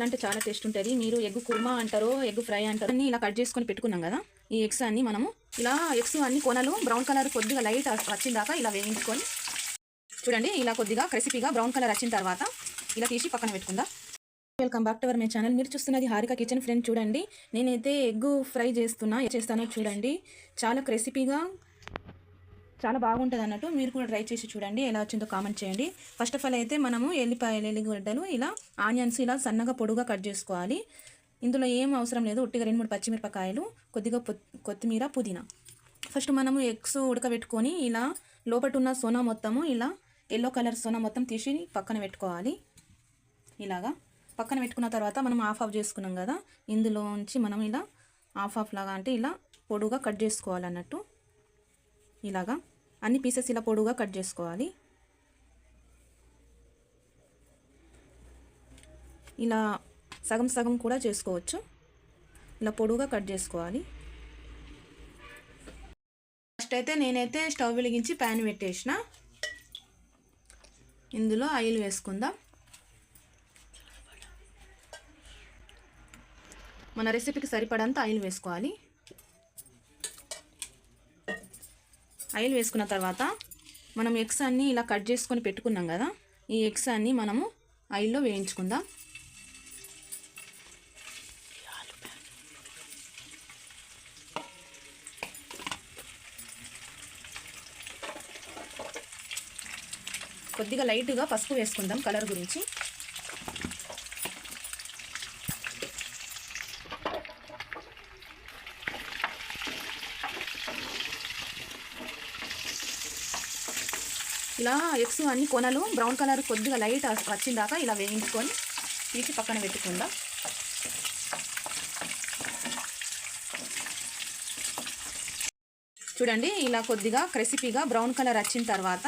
అంటే చాలా టేస్ట్ ఉంటుంది. మీరు ఎగ్ కుర్మా అంటారో ఎగ్ ఫ్రై అంటారో అన్ని ఇలా కట్ చేసుకొని పెట్టుకున్నాం కదా. ఈ ఎగ్స్ అన్ని మనము ఇలా ఎగ్స్ అన్ని కొనలు బ్రౌన్ కలర్ కొద్దిగా లైట్ వచ్చిందాక ఇలా వేయించుకొని చూడండి. ఇలా కొద్దిగా క్రిస్పీగా బ్రౌన్ కలర్ వచ్చిన తర్వాత ఇలా తీసి పక్కన పెట్టుకుందాం. Welcome back to our my channel. మీరు చూస్తున్నది హారిక కిచెన్. ఫ్రెండ్ చూడండి, నేనైతే ఎగ్ ఫ్రై చేస్తానో చూడండి. చాలా క్రిస్పీగా చాలా బాగుంటుంది అన్నట్టు. మీరు కూడా ట్రై చేసి చూడండి, ఎలా వచ్చిందో కామెంట్ చేయండి. ఫస్ట్ ఆఫ్ ఆల్ అయితే మనము ఎల్లిగడ్డలు ఇలా ఆనియన్స్ ఇలా సన్నగా పొడుగా కట్ చేసుకోవాలి. ఇందులో ఏం అవసరం లేదు, ఉట్టిగా 2-3 పచ్చిమిరపకాయలు, కొద్దిగా కొత్తిమీర, పుదీనా. ఫస్ట్ మనము ఎగ్స్ ఉడకబెట్టుకొని ఇలా లోపల ఉన్న సోనా మొత్తము ఇలా ఎల్లో కలర్ సోనా మొత్తం తీసి పక్కన పెట్టుకోవాలి. ఇలాగా పక్కన పెట్టుకున్న తర్వాత మనం ఆఫ్ చేసుకున్నాం కదా, ఇందులోంచి మనం ఇలా ఆఫ్ లాగా అంటే ఇలా పొడుగా కట్ చేసుకోవాలన్నట్టు. ఇలాగా అన్ని పీసెస్ ఇలా పొడుగా కట్ చేసుకోవాలి. ఇలా సగం సగం కూడా చేసుకోవచ్చు. ఇలా పొడుగా కట్ చేసుకోవాలి. ఫస్ట్ అయితే నేనైతే స్టవ్ వెలిగించి ప్యాన్ పెట్టేసిన. ఇందులో ఆయిల్ వేసుకుందాం. మన రెసిపీకి సరిపడంత ఆయిల్ వేసుకోవాలి. ఆయిల్ వేసుకున్న తర్వాత మనం ఎగ్స్ అన్నీ ఇలా కట్ చేసుకొని పెట్టుకున్నాం కదా, ఈ ఎగ్స్ అన్నీ మనము ఆయిల్లో వేయించుకుందాం. కొద్దిగా లైట్గా పసుపు వేసుకుందాం కలర్ గురించి. ఇలా ఎగ్స్ అన్ని కొనలు బ్రౌన్ కలర్ కొద్దిగా లైట్ వచ్చిందాక ఇలా వేయించుకొని తీసి పక్కన పెట్టుకుందాం. చూడండి, ఇలా కొద్దిగా క్రిస్పీగా బ్రౌన్ కలర్ వచ్చిన తర్వాత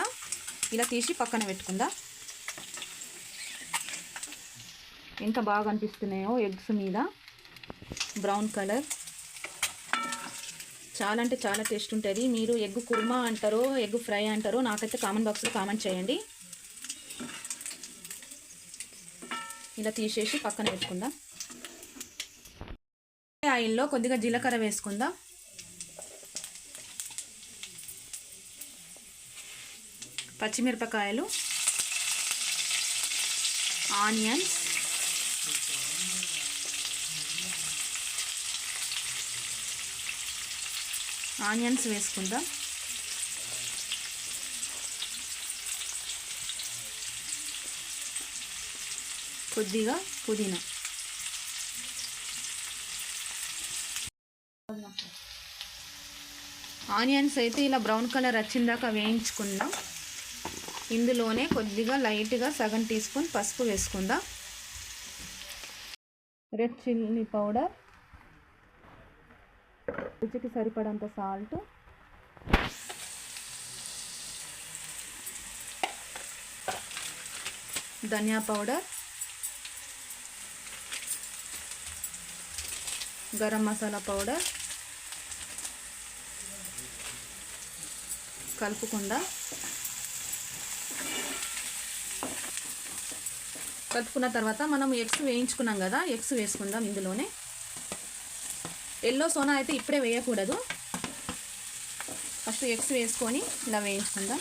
ఇలా తీసి పక్కన పెట్టుకుందాం. ఎంత బాగా అనిపిస్తున్నాయో ఎగ్స్ మీద బ్రౌన్ కలర్. చాలా అంటే చాలా టేస్ట్ ఉంటుంది. మీరు ఎగ్ కుర్మా అంటారో ఎగ్ ఫ్రై అంటారో నాకైతే కామెంట్ బాక్స్లో కామెంట్ చేయండి. ఇలా తీసేసి పక్కన పెట్టుకుందాం. ఆయిల్లో కొద్దిగా జీలకర్ర వేసుకుందాం. పచ్చిమిరపకాయలు, ఆనియన్స్, వేసుకుందాం. కొద్దిగా పుదీనా. ఆనియన్స్ అయితే ఇలా బ్రౌన్ కలర్ వచ్చిందాక వేయించుకుందాం. ఇందులోనే కొద్దిగా లైట్గా సగం టీ స్పూన్ పసుపు వేసుకుందాం. రెడ్ చిల్లీ పౌడర్, రుచికి సరిపడంత సాల్ట్, ధనియా పౌడర్, గరం మసాలా పౌడర్ కలుపుకుందాం. కలుపుకున్న తర్వాత మనం ఎగ్స్ వేయించుకున్నాం కదా, ఎగ్స్ వేసుకుందాం. ఇందులోనే ఎల్లో సోనా అయితే ఇప్పుడే వేయకూడదు. ఫస్ట్ ఎగ్స్ వేసుకొని ఇలా వేయించుకుందాం.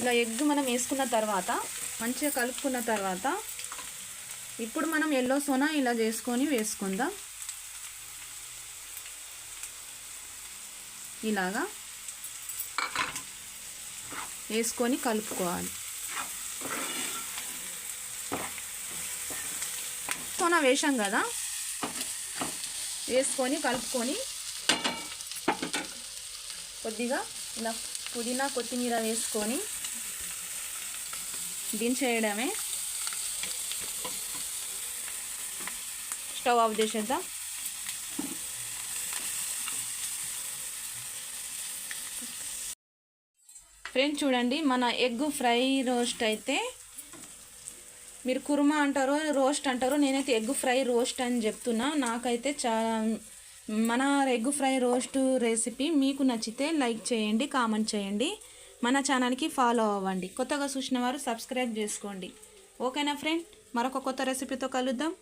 ఇలా ఎగ్ మనం వేసుకున్న తర్వాత మంచిగా కలుపుకున్న తర్వాత ఇప్పుడు మనం ఎల్లో సోనా ఇలా చేసుకొని వేసుకుందాం. ఇలాగా వేసుకొని కలుపుకోవాలి. సోనా వేసాం కదా, వేసుకొని కలుపుకొని కొద్దిగా ఇలా పుదీనా కొత్తిమీర వేసుకొని దించేయడమే. స్టవ్ ఆఫ్ చేసేద్దాం. ఫ్రెండ్స్ చూడండి, మన ఎగ్ ఫ్రై రోస్ట్ అయితే మీరు కుర్మా అంటారో రోస్ట్ అంటారో, నేనైతే ఎగ్ ఫ్రై రోస్ట్ అని చెప్తున్నా. నాకైతే చాలా మన ఎగ్ ఫ్రై రోస్ట్ రెసిపీ మీకు నచ్చితే లైక్ చేయండి, కామెంట్ చేయండి. మన ఛానల్కి ఫాలో అవ్వండి. కొత్తగా చూసిన వారు సబ్స్క్రైబ్ చేసుకోండి. ఓకేనా ఫ్రెండ్, మరొక కొత్త రెసిపీతో కలుద్దాం.